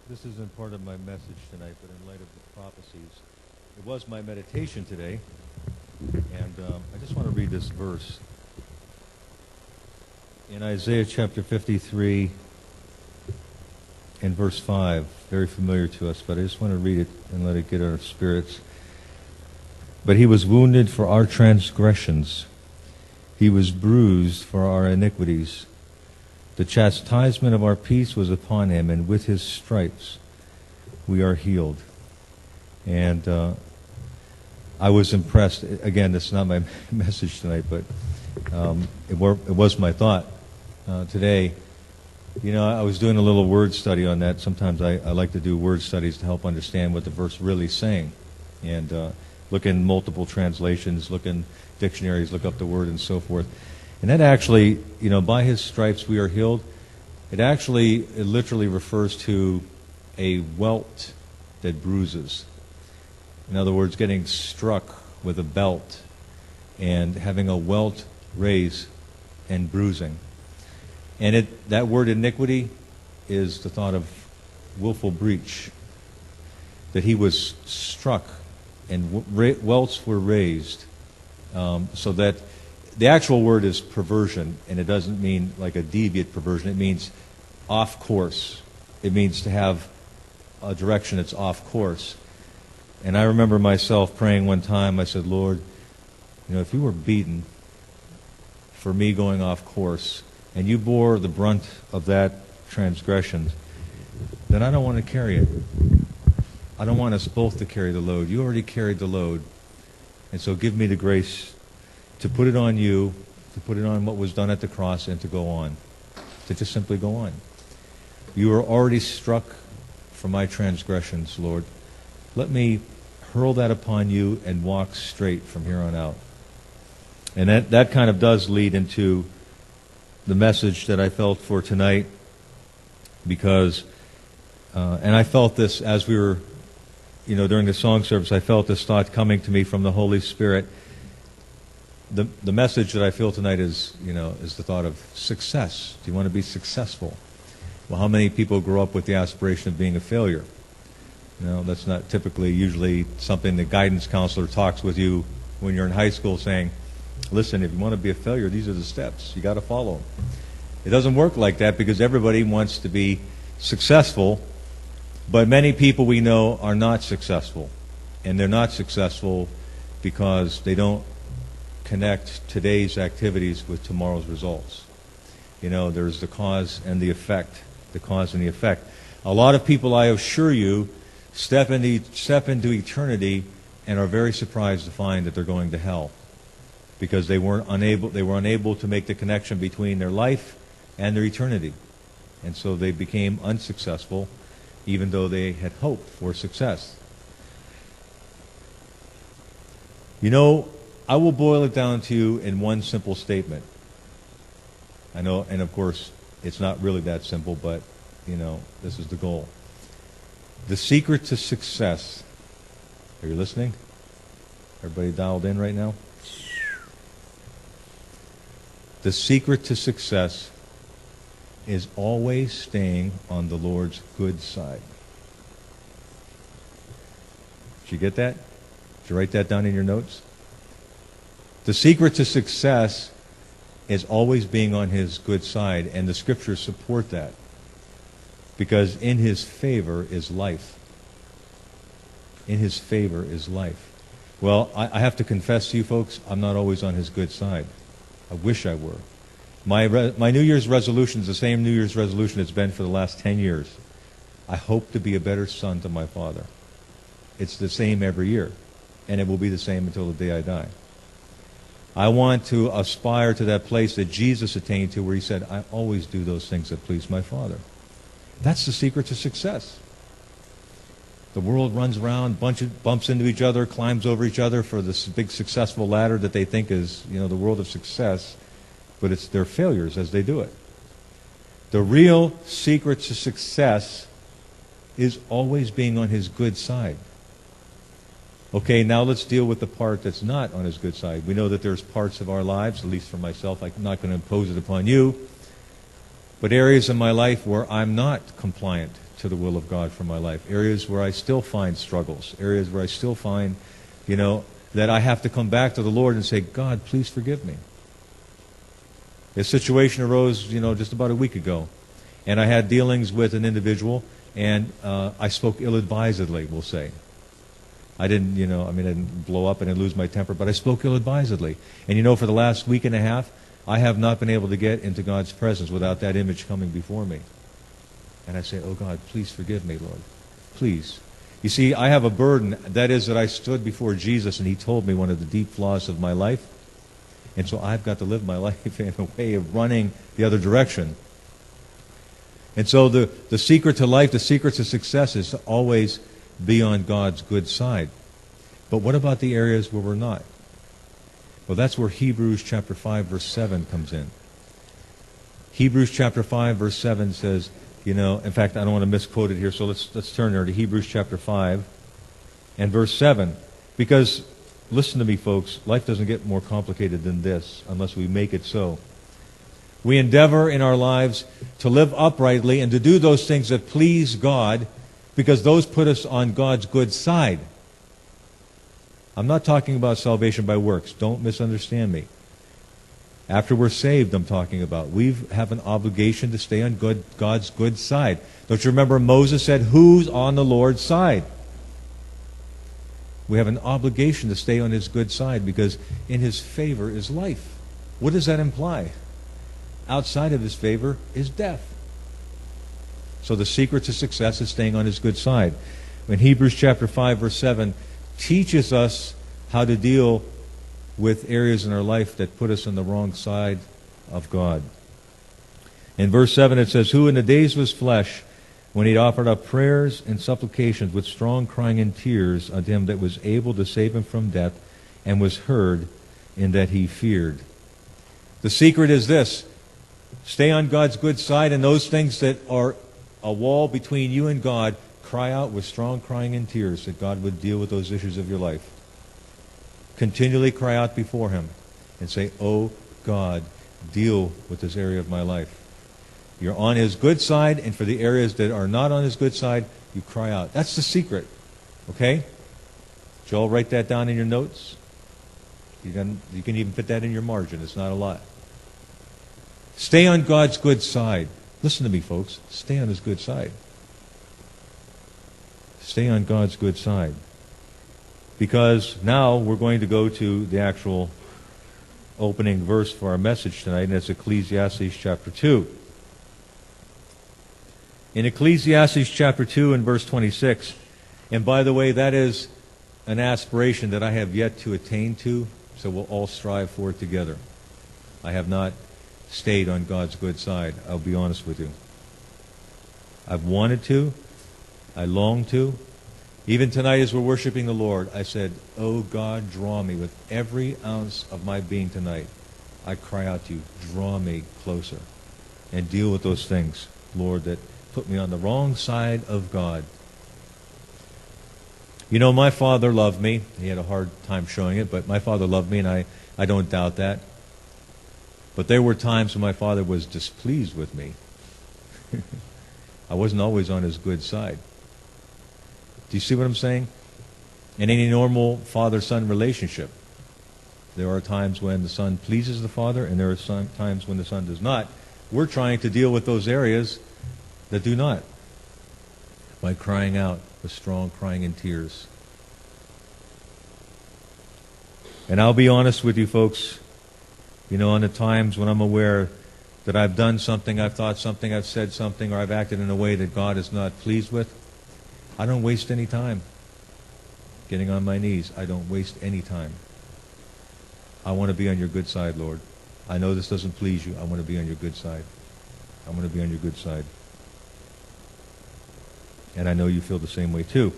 This isn't part of my message tonight, but in light of the prophecies, it was my meditation today, and I just want to read this verse. In Isaiah chapter 53 and verse 5, very familiar to us, but I just want to read it and let it get our spirits. But he was wounded for our transgressions. He was bruised for our iniquities. The chastisement of our peace was upon him, and with his stripes we are healed. And I was impressed. Again, this is not my message tonight, but it was my thought today. You know, I was doing a little word study on that. Sometimes I like to do word studies to help understand what the verse really is saying. And look in multiple translations, look in dictionaries, look up the word and so forth. And that actually, you know, by his stripes we are healed. It literally refers to a welt that bruises. In other words, getting struck with a belt and having a welt raise and bruising. And that word iniquity is the thought of willful breach. That he was struck and welts were raised so that the actual word is perversion, and it doesn't mean like a deviant perversion. It means off course. It means to have a direction that's off course. And I remember myself praying one time, I said, Lord, you know, if you were beaten for me going off course, and you bore the brunt of that transgression, then I don't want to carry it. I don't want us both to carry the load. You already carried the load. And so give me the grace to put it on you, to put it on what was done at the cross, and to go on. To just simply go on. You are already struck for my transgressions, Lord. Let me hurl that upon you and walk straight from here on out. And that kind of does lead into the message that I felt for tonight, because, and I felt this as we were, you know, during the song service, I felt this thought coming to me from the Holy Spirit. The message that I feel tonight is, you know, is the thought of success. Do you want to be successful? Well, how many people grow up with the aspiration of being a failure? You know, that's not usually something the guidance counselor talks with you when you're in high school, saying, listen, if you want to be a failure, these are the steps. You got to follow them. It doesn't work like that, because everybody wants to be successful, but many people we know are not successful. And they're not successful because they don't connect today's activities with tomorrow's results. You know, there's the cause and the effect. The cause and the effect. A lot of people, I assure you, step into eternity and are very surprised to find that they're going to hell, because they were unable to make the connection between their life and their eternity. And so they became unsuccessful, even though they had hoped for success. You know, I will boil it down to you in one simple statement. I know, and of course, it's not really that simple, but, you know, this is the goal. The secret to success, are you listening? Everybody dialed in right now? The secret to success is always staying on the Lord's good side. Did you get that? Did you write that down in your notes? The secret to success is always being on his good side, and the scriptures support that. Because in his favor is life. In his favor is life. Well, I have to confess to you folks, I'm not always on his good side. I wish I were. My New Year's resolution is the same New Year's resolution it's been for the last 10 years. I hope to be a better son to my father. It's the same every year, and it will be the same until the day I die. I want to aspire to that place that Jesus attained to, where he said, I always do those things that please my Father. That's the secret to success. The world runs around, bumps into each other, climbs over each other for this big successful ladder that they think is, you know, the world of success, but it's their failures as they do it. The real secret to success is always being on his good side. Okay, now let's deal with the part that's not on his good side. We know that there's parts of our lives, at least for myself, I'm not going to impose it upon you, but areas in my life where I'm not compliant to the will of God for my life. Areas where I still find struggles. Areas where I still find, that I have to come back to the Lord and say, God, please forgive me. A situation arose, just about a week ago. And I had dealings with an individual, and I spoke ill-advisedly, we'll say. I didn't, I didn't blow up and didn't lose my temper, but I spoke ill-advisedly. And for the last week and a half, I have not been able to get into God's presence without that image coming before me. And I say, oh God, please forgive me, Lord. Please. You see, I have a burden. That is that I stood before Jesus and He told me one of the deep flaws of my life. And so I've got to live my life in a way of running the other direction. And so the secret to life, the secret to success is to always be on God's good side. But what about the areas where we're not? Well, that's where Hebrews chapter 5, verse 7 comes in. Hebrews chapter 5, verse 7 says, in fact, I don't want to misquote it here, so let's turn there to Hebrews chapter 5 and verse 7. Because, listen to me, folks, life doesn't get more complicated than this unless we make it so. We endeavor in our lives to live uprightly and to do those things that please God, because those put us on God's good side. I'm not talking about salvation by works. Don't misunderstand me. After we're saved, I'm talking about. We have an obligation to stay on God's good side. Don't you remember Moses said, who's on the Lord's side? We have an obligation to stay on His good side because in His favor is life. What does that imply? Outside of His favor is death. So the secret to success is staying on His good side. In Hebrews chapter 5, verse 7, teaches us how to deal with areas in our life that put us on the wrong side of God. In verse 7 it says, who in the days of his flesh, when he offered up prayers and supplications with strong crying and tears unto Him that was able to save him from death, and was heard in that he feared. The secret is this: stay on God's good side, and those things that are a wall between you and God, cry out with strong crying and tears that God would deal with those issues of your life. Continually cry out before Him and say, oh God, deal with this area of my life. You're on His good side, and for the areas that are not on His good side, you cry out. That's the secret. Okay? Did you all write that down in your notes? You can even put that in your margin. It's not a lot. Stay on God's good side. Listen to me, folks. Stay on His good side. Stay on God's good side. Because now we're going to go to the actual opening verse for our message tonight, and it's Ecclesiastes chapter 2. In Ecclesiastes chapter 2 and verse 26, and by the way, that is an aspiration that I have yet to attain to, so we'll all strive for it together. I have not stayed on God's good side, I'll be honest with you. I've wanted to, I long to. Even tonight as we're worshiping the Lord, I said, oh God, draw me with every ounce of my being tonight. I cry out to you, draw me closer and deal with those things, Lord, that put me on the wrong side of God. My father loved me. He had a hard time showing it, but my father loved me, and I don't doubt that. But there were times when my father was displeased with me. I wasn't always on his good side. Do you see what I'm saying? In any normal father-son relationship, there are times when the son pleases the father, and there are times when the son does not. We're trying to deal with those areas that do not by crying out with strong crying and tears. And I'll be honest with you, folks. On the times when I'm aware that I've done something, I've thought something, I've said something, or I've acted in a way that God is not pleased with, I don't waste any time getting on my knees. I don't waste any time. I want to be on your good side, Lord. I know this doesn't please you. I want to be on your good side. I want to be on your good side. And I know you feel the same way too.